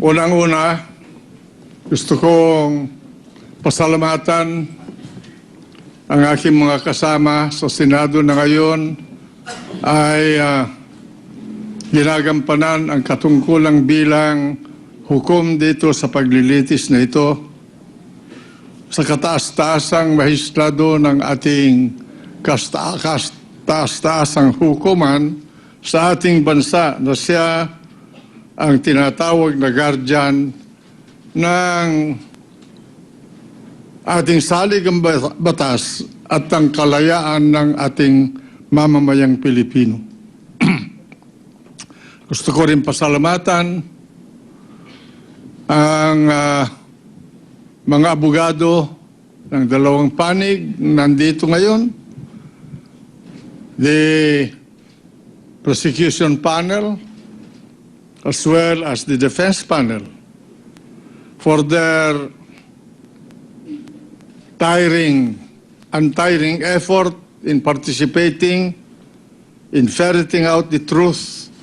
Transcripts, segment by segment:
Unang-una, gusto kong pasalamatan ang aking mga kasama sa Senado na ngayon ay ginagampanan ang katungkulang bilang hukom dito sa paglilitis na ito sa kataas-taasang mahistrado ng ating kataas-taasang hukuman sa ating bansa na siya ang tinatawag na guardian ng ating saligang batas at ang kalayaan ng ating mamamayang Pilipino. Gusto ko rin pasalamatan ang mga abogado ng dalawang panig nandito ngayon, the prosecution panel as well as the defense panel for their untiring effort in participating in ferreting out the truth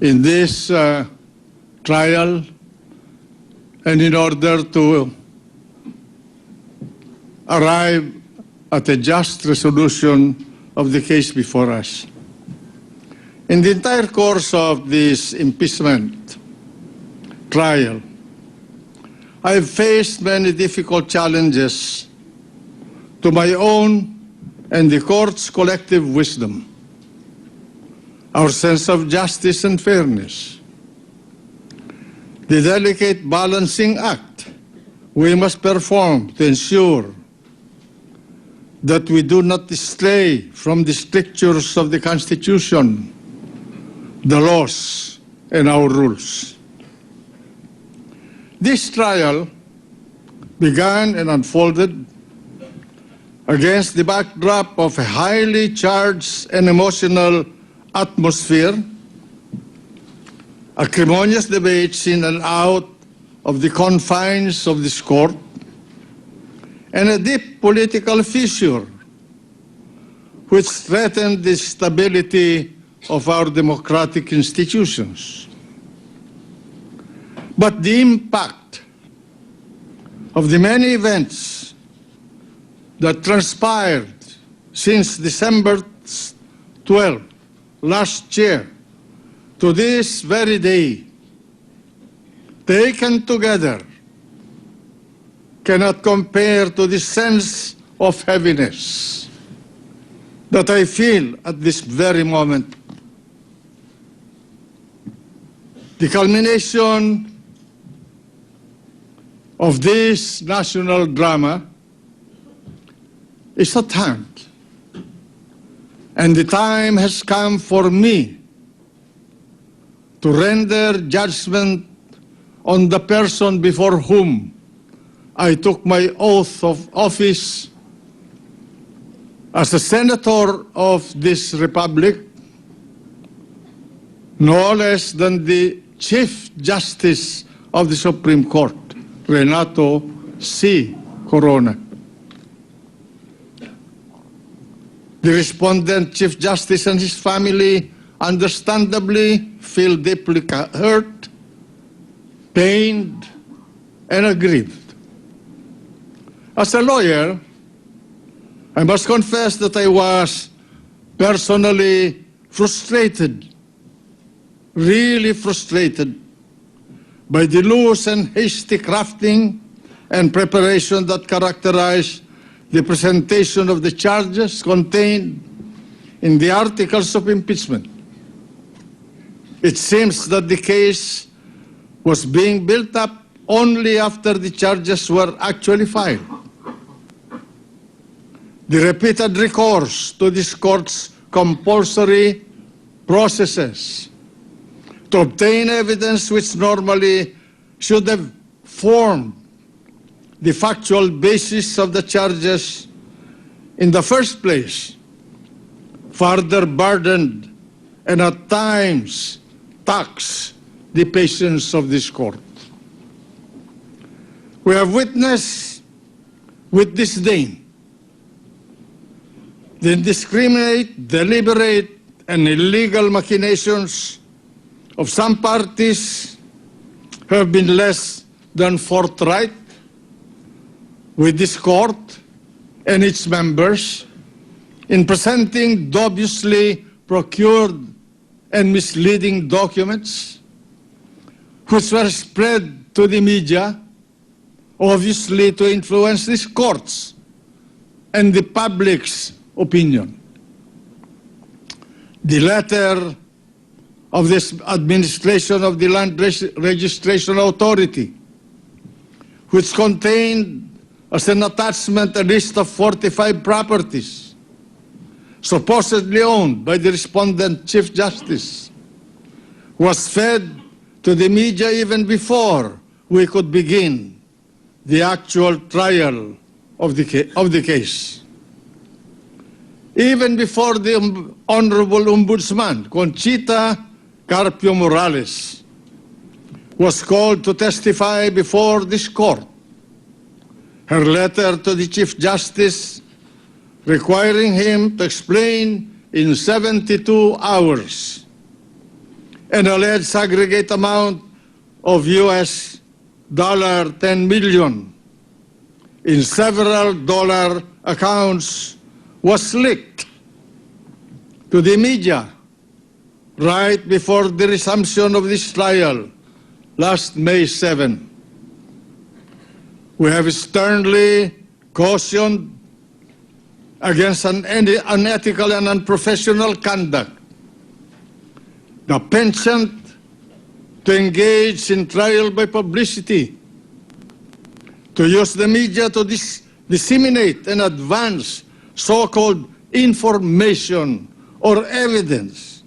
in this trial and in order to arrive at a just resolution of the case before us. In the entire course of this impeachment trial, I have faced many difficult challenges to my own and the court's collective wisdom, our sense of justice and fairness, the delicate balancing act we must perform to ensure that we do not stray from the strictures of the Constitution, the laws, and our rules. This trial began and unfolded against the backdrop of a highly charged and emotional atmosphere, acrimonious debates in and out of the confines of this court, and a deep political fissure which threatened the stability of our democratic institutions. But the impact of the many events that transpired since December 12 last year to this very day, taken together, cannot compare to the sense of heaviness that I feel at this very moment. The culmination of this national drama is at hand, and the time has come for me to render judgment on the person before whom I took my oath of office as a senator of this republic, no less than the Chief Justice of the Supreme Court, Renato C. Corona. The respondent Chief Justice and his family understandably feel deeply hurt, pained, and aggrieved. As a lawyer, I must confess that I was personally frustrated, really frustrated, by the loose and hasty crafting and preparation that characterized the presentation of the charges contained in the articles of impeachment. It seems that the case was being built up only after the charges were actually filed. The repeated recourse to this court's compulsory processes to obtain evidence which normally should have formed the factual basis of the charges in the first place further burdened and at times taxed the patience of this court. We have witnessed with disdain the indiscriminate, deliberate, and illegal machinations of some parties have been less than forthright with this court and its members in presenting dubiously procured and misleading documents which were spread to the media, obviously to influence these courts and the public's opinion. The letter of this administration of the Land Registration Authority, which contained as an attachment a list of 45 properties supposedly owned by the respondent Chief Justice, was fed to the media even before we could begin the actual trial of the case. Even before the Honorable Ombudsman, Conchita Carpio Morales, was called to testify before this court, her letter to the Chief Justice requiring him to explain in 72 hours an alleged aggregate amount of US $10 million in several dollar accounts was leaked to the media right before the resumption of this trial last May 7. We have sternly cautioned against unethical and unprofessional conduct, the penchant to engage in trial by publicity, to use the media to disseminate and advance so-called information or evidence,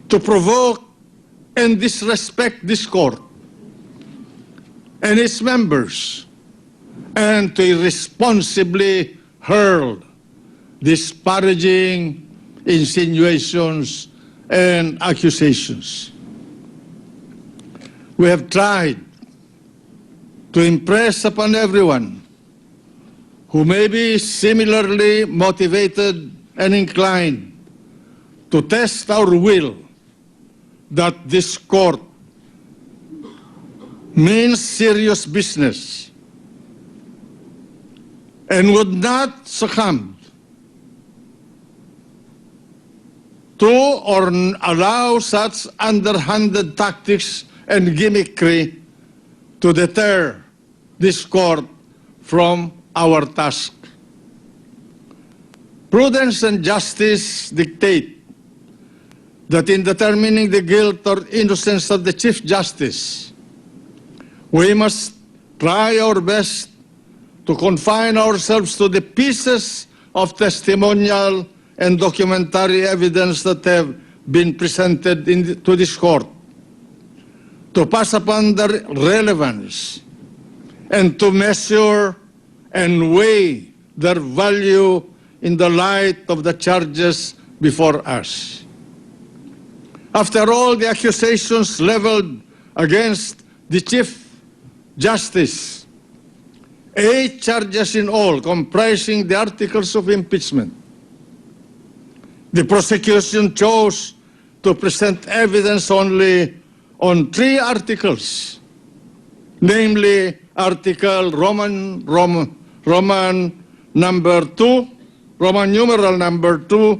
to provoke and disrespect this court and its members, and to irresponsibly hurl disparaging insinuations and accusations. We have tried to impress upon everyone who may be similarly motivated and inclined to test our will that this court means serious business and would not succumb to or allow such underhanded tactics and gimmickry to deter this court from our task. Prudence and justice dictate that in determining the guilt or innocence of the Chief Justice, we must try our best to confine ourselves to the pieces of testimonial and documentary evidence that have been presented to this court, to pass upon their relevance and to measure and weigh their value in the light of the charges before us. After all, the accusations leveled against the Chief Justice, 8 charges in all comprising the articles of impeachment, the prosecution chose to present evidence only on 3 articles, namely Article Roman number 2, Roman numeral number 2,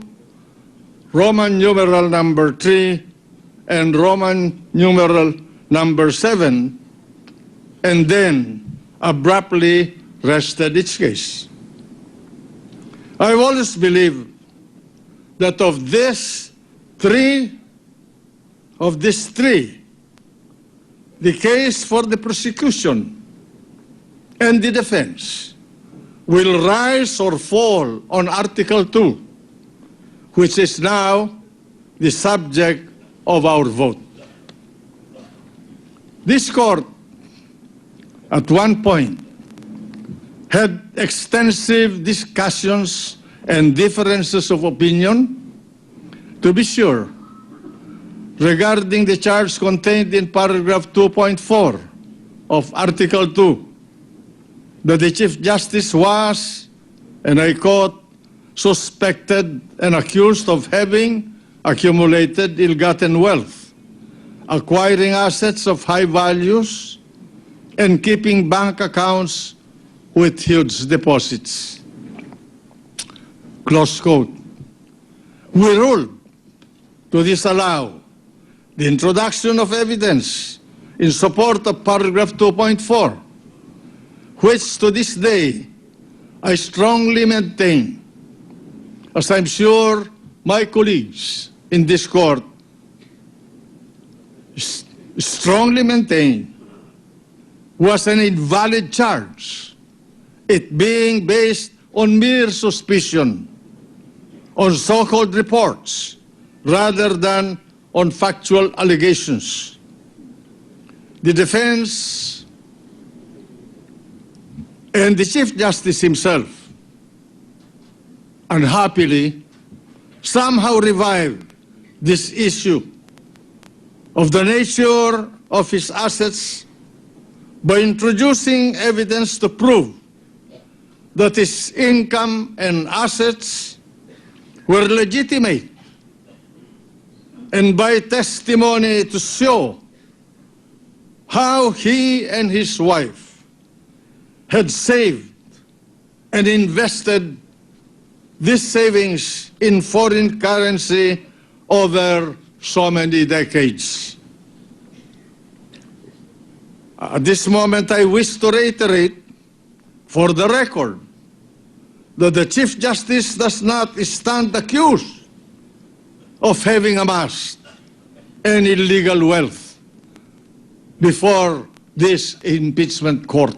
Roman numeral number 3, and Roman numeral number 7, and then abruptly rested its case. I've always believed that of these three, the case for the prosecution and the defense will rise or fall on Article 2, which is now the subject of our vote. This court, at one point, had extensive discussions and differences of opinion, to be sure, regarding the charge contained in paragraph 2.4 of Article 2, that the Chief Justice was, and I quote, suspected and accused of having accumulated ill-gotten wealth acquiring assets of high values, and keeping bank accounts with huge deposits. Close quote. We ruled to disallow the introduction of evidence in support of paragraph 2.4, which to this day I strongly maintain, as I'm sure my colleagues in this court strongly maintain, was an invalid charge, it being based on mere suspicion, on so-called reports, rather than on factual allegations. The defense and the Chief Justice himself, unhappily, somehow revived this issue of the nature of his assets by introducing evidence to prove that his income and assets were legitimate, and by testimony to show how he and his wife had saved and invested these savings in foreign currency over so many decades. At this moment, I wish to reiterate for the record that the Chief Justice does not stand accused of having amassed any illegal wealth before this impeachment court.